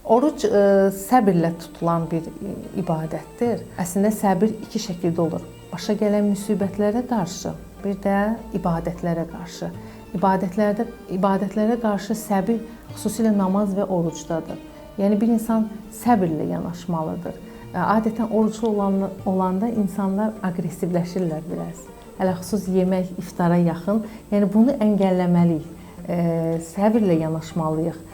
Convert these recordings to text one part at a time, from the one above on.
Oruc səbirlə tutulan bir ibadətdir. Əslində səbir iki şəkildə olur. Başa gələn müsibətlərə qarşı, bir də ibadətlərə qarşı. İbadətlərə qarşı səbir xüsusilə namaz və orucdadır. Yəni bir insan səbirlə yanaşmalıdır. Adətən oruclu olanda insanlar aqressivləşirlər biraz. Ələxüsus yemək iftara yaxın. Yəni bunu əngəlləməliyik. Səbirlə yanaşmalıyıq.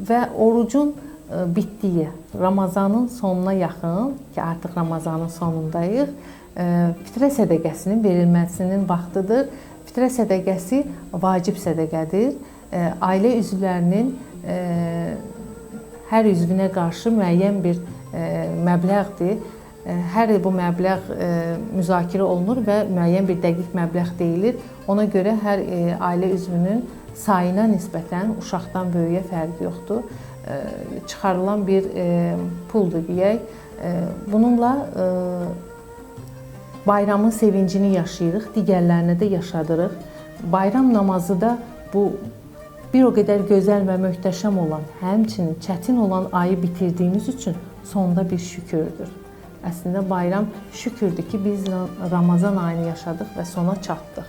Və orucun bitdiyi, Ramazanın sonuna yaxın, ki artıq Ramazanın sonundayıq, fitrə sədəqəsinin verilməsinin vaxtıdır. Fitrə sədəqəsi vacib sədəqədir. Ailə üzvlərinin hər üzvünə qarşı müəyyən bir məbləğdir. Hər il bu məbləğ müzakirə olunur və müəyyən bir dəqiq məbləğ deyilir. Ona görə hər ailə üzvünün sayına nisbətən uşaqdan böyüyə fərqi yoxdur. Çıxarılan bir puldur deyək. Bununla bayramın sevincini yaşayırıq, digərlərini də yaşadırıq. Bayram namazı da bu bir o qədər gözəl və möhtəşəm olan, həmçinin çətin olan ayı bitirdiyimiz üçün sonda bir şükürdür. Əslində bayram şükürdür ki, biz Ramazan ayını yaşadıq və sona çatdıq.